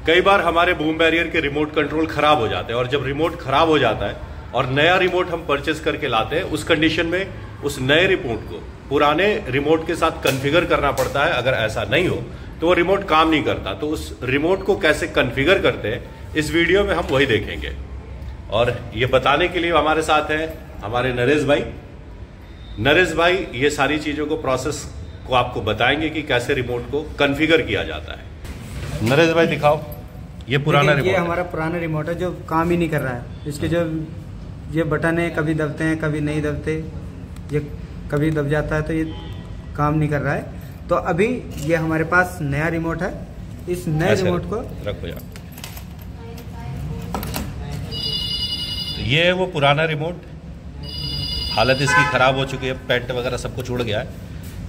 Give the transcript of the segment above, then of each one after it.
कई बार हमारे boom barrier के रिमोट कंट्रोल खराब हो जाते हैं, और जब रिमोट खराब हो जाता है और नया रिमोट हम परचेस करके लाते हैं, उस कंडीशन में उस नए रिमोट को पुराने रिमोट के साथ कॉन्फ़िगर करना पड़ता है। अगर ऐसा नहीं हो तो वो रिमोट काम नहीं करता। तो उस रिमोट को कैसे कॉन्फ़िगर करते हैं, इस वीडियो में हम वही देखेंगे। और ये बताने के लिए हमारे साथ हैं हमारे नरेश भाई। नरेश भाई ये सारी चीज़ों को, प्रोसेस को आपको बताएंगे कि कैसे रिमोट को कॉन्फ़िगर किया जाता है। नरेश भाई दिखाओ, ये पुराना रिमोट, ये हमारा पुराना रिमोट है जो काम ही नहीं कर रहा है। इसके जो ये बटन है, कभी दबते हैं कभी नहीं दबते, ये कभी दब जाता है तो ये काम नहीं कर रहा है। तो अभी ये हमारे पास नया रिमोट है। इस नए रिमोट को रखो यार। ये है वो पुराना रिमोट, हालत इसकी खराब हो चुकी है, पेंट वगैरह सब कुछ उड़ गया है।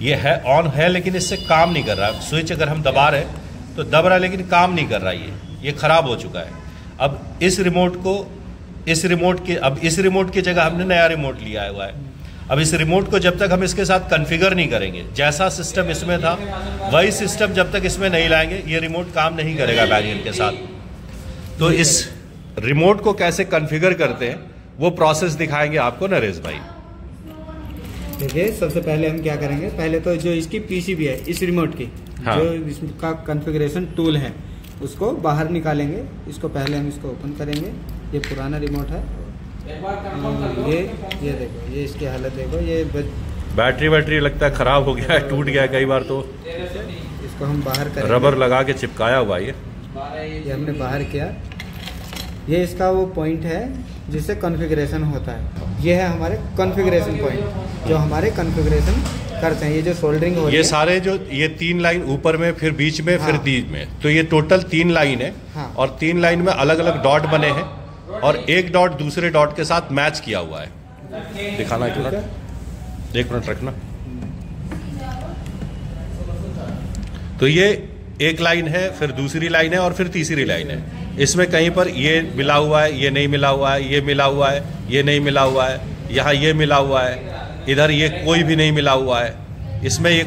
ये है ऑन है लेकिन इससे काम नहीं कर रहा है। स्विच अगर हम दबा रहे तो दब रहा है लेकिन काम नहीं कर रहा है। ये खराब हो चुका है। अब इस रिमोट की जगह हमने नया रिमोट लिया हुआ है। अब इस रिमोट को जब तक हम इसके साथ कॉन्फ़िगर नहीं करेंगे, जैसा सिस्टम इसमें था वही सिस्टम जब तक इसमें नहीं लाएंगे, ये रिमोट काम नहीं करेगा बैरियर के साथ। तो इस रिमोट को कैसे कॉन्फ़िगर करते हैं वो प्रोसेस दिखाएंगे आपको नरेश भाई। देखिए, सबसे पहले हम क्या करेंगे, पहले तो जो इसकी पीसीबी है इस रिमोट की, हाँ। जो इसका कॉन्फ़िगरेशन टूल है उसको बाहर निकालेंगे। इसको पहले हम इसको ओपन करेंगे। ये पुराना रिमोट है। ये देखो, ये इसकी हालत देखो, ये बैटरी लगता है खराब हो गया है, टूट गया है कई बार। तो इसको हम बाहर करेंगे। रबर लगा के चिपकाया हुआ ये हमने बाहर किया। ये इसका वो पॉइंट है जिससे कॉन्फ़िगरेशन होता है। ये है हमारे कॉन्फ़िगरेशन पॉइंट जो हमारे कॉन्फ़िगरेशन करते हैं। ये जो सोल्डरिंग हो रही है, ये सारे जो ये 3 लाइन ऊपर में, फिर बीच में, हाँ। फिर बीच में, तो ये टोटल 3 लाइन है। हाँ। और 3 लाइन में अलग अलग डॉट बने हैं और एक डॉट दूसरे डॉट के साथ मैच किया हुआ है। दिखाना एक मिनट रखना। तो ये एक लाइन है, फिर दूसरी लाइन है और फिर तीसरी लाइन है। इसमें कहीं पर ये मिला हुआ है, ये नहीं मिला हुआ है, ये मिला हुआ है, ये नहीं मिला हुआ है, यहाँ ये मिला हुआ है, इधर ये कोई भी नहीं मिला हुआ है, इसमें ये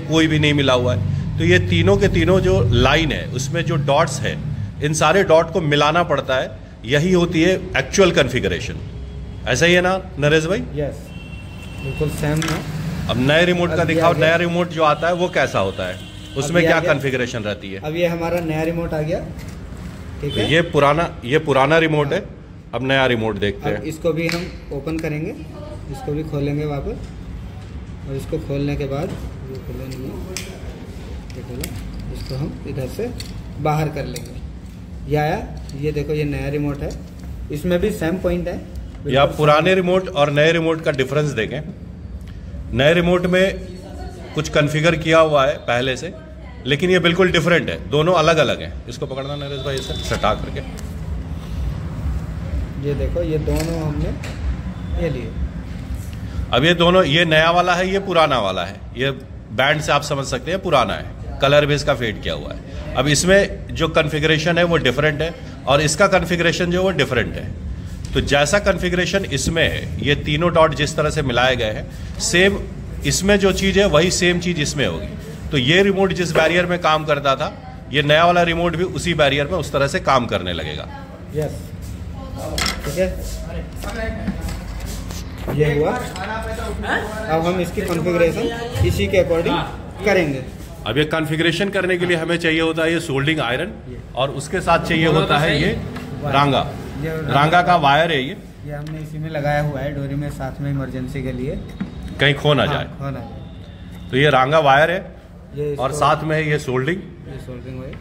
कोई भी नहीं मिला हुआ है। तो ये तीनों के तीनों जो लाइन है उसमें जो डॉट्स है, इन सारे डॉट को मिलाना पड़ता है। यही होती है एक्चुअल कॉन्फ़िगरेशन। ऐसा ही है ना नरेश भाई? यस, बिल्कुल सेम है। अब नए रिमोट का दिखाओ। नया रिमोट जो आता है वो कैसा होता है, उसमें क्या कॉन्फ़िगरेशन रहती है? अब ये हमारा नया रिमोट आ गया, ठीक है। ये पुराना रिमोट है। अब नया रिमोट देखते हैं। इसको भी हम ओपन करेंगे, इसको भी खोलेंगे वापस, और इसको खोलने के बाद ये खोला नहीं है, ये खोला, इसको हम इधर से बाहर कर लेंगे। ये आया, ये देखो, ये नया रिमोट है। इसमें भी सेम पॉइंट है। या पुराने रिमोट और नए रिमोट का डिफरेंस देखें। नए रिमोट में कुछ कॉन्फ़िगर किया हुआ है पहले से, लेकिन ये बिल्कुल डिफरेंट है। दोनों अलग अलग हैं। इसको पकड़ना नरेश भाई, इसे सटा करके। ये देखो, ये दोनों हमने ये लिए। अब ये दोनों, ये नया वाला है, ये पुराना वाला है। ये बैंड से आप समझ सकते हैं पुराना है, कलर भी इसका फेड किया हुआ है। अब इसमें जो कॉन्फ़िगरेशन है वो डिफरेंट है और इसका कॉन्फ़िगरेशन जो वो डिफरेंट है। तो जैसा कॉन्फ़िगरेशन इसमें है, ये तीनों डॉट जिस तरह से मिलाए गए हैं, सेम इसमें जो चीज़ है वही सेम चीज़ इसमें होगी। तो ये रिमोट जिस बैरियर में काम करता था, ये नया वाला रिमोट भी उसी बैरियर में उस तरह से काम करने लगेगा। यस, ठीक है, ये हुआ। अब हम इसकी कॉन्फ़िगरेशन इसी के अकॉर्डिंग करेंगे। अब ये कॉन्फ़िगरेशन करने के लिए हमें चाहिए होता है ये सोल्डिंग आयरन, और उसके साथ चाहिए होता है ये रांगा का वायर है। ये हमने इसी में लगाया हुआ है डोरी में, साथ में इमरजेंसी के लिए, कहीं खो ना जाए। तो ये रांगा वायर है, और साथ में ये सोल्डिंग है,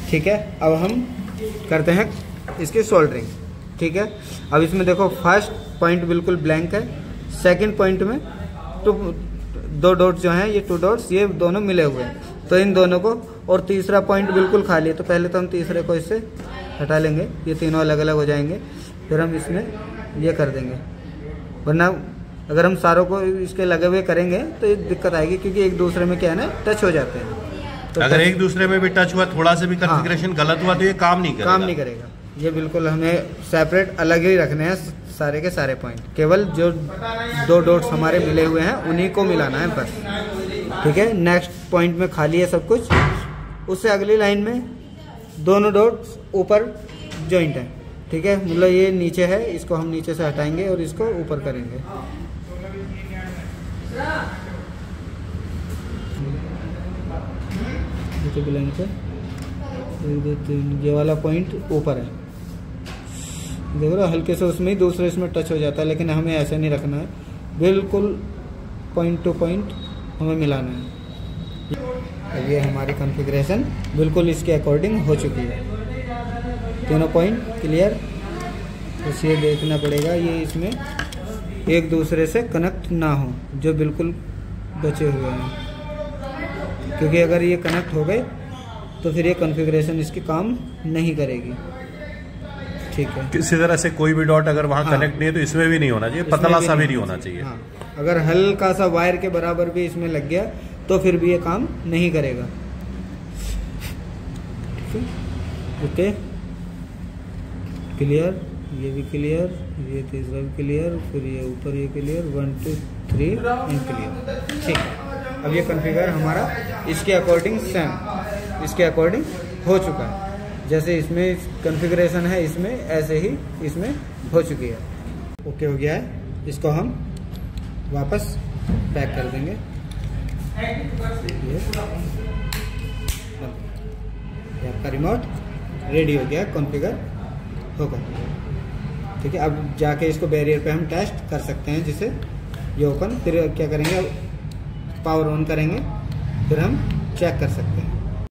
ठीक है। अब हम करते हैं इसकी सोल्डरिंग, ठीक है। अब इसमें देखो, फर्स्ट पॉइंट बिल्कुल ब्लैंक है, सेकंड पॉइंट में दो डॉट्स जो हैं, ये 2 डॉट्स, ये दोनों मिले हुए हैं। तो इन दोनों को, और तीसरा पॉइंट बिल्कुल खाली है। तो पहले तो हम तीसरे को इससे हटा लेंगे, ये तीनों अलग अलग हो जाएंगे। फिर हम इसमें ये कर देंगे, वरना अगर हम सारों को इसके लगे हुए करेंगे तो ये दिक्कत आएगी, क्योंकि एक दूसरे में क्या है ना, टच हो जाते हैं। तो अगर एक दूसरे में भी टच हुआ, थोड़ा सा भी कॉन्फ़िगरेशन गलत हुआ तो ये काम नहीं करेगा। ये बिल्कुल हमें सेपरेट अलग ही रखने हैं सारे के सारे पॉइंट। केवल जो 2 डॉट्स हमारे मिले हुए हैं उन्हीं को मिलाना है बस, ठीक है। नेक्स्ट पॉइंट में खाली है सब कुछ। उससे अगली लाइन में दोनों डॉट्स ऊपर जॉइंट है, ठीक है। मतलब ये नीचे है, इसको हम नीचे से हटाएंगे और इसको ऊपर करेंगे। ब्लैंक है, 1 2 3, ये वाला पॉइंट ऊपर है, देख रहे हो, हल्के से उसमें ही दूसरे इसमें टच हो जाता है, लेकिन हमें ऐसे नहीं रखना है, बिल्कुल पॉइंट टू पॉइंट हमें मिलाना है। अब ये हमारी कॉन्फ़िगरेशन बिल्कुल इसके अकॉर्डिंग हो चुकी है। दोनों पॉइंट क्लियर। बस ये देखना पड़ेगा ये इसमें एक दूसरे से कनेक्ट ना हो, जो बिल्कुल बचे हुए हैं, क्योंकि अगर ये कनेक्ट हो गए तो फिर ये कॉन्फ़िगरेशन इसकी काम नहीं करेगी, ठीक है। किसी तरह से कोई भी डॉट अगर वहाँ कनेक्ट नहीं है तो इसमें भी नहीं होना चाहिए, पतला सा भी नहीं होना चाहिए। हाँ, अगर हल्का सा वायर के बराबर भी इसमें लग गया तो फिर भी ये काम नहीं करेगा, ओके। क्लियर, ये भी क्लियर, ये तीसरा भी क्लियर, फिर ये ऊपर ये क्लियर, 1 2 3 एंड क्लियर, ठीक है। अब ये कॉन्फ़िगर हमारा इसके अकॉर्डिंग सेम इसके अकॉर्डिंग हो चुका है। जैसे इसमें कॉन्फ़िगरेशन है इसमें, ऐसे ही इसमें हो चुकी है। ओके हो गया है, इसको हम वापस पैक कर देंगे। ये आपका रिमोट रेडी हो गया, कॉन्फ़िगर होगा, ठीक है। अब जाके इसको बैरियर पे हम टेस्ट कर सकते हैं, जिसे ये ओपन, फिर क्या करेंगे, पावर ऑन करेंगे, फिर हम चेक कर सकते हैं।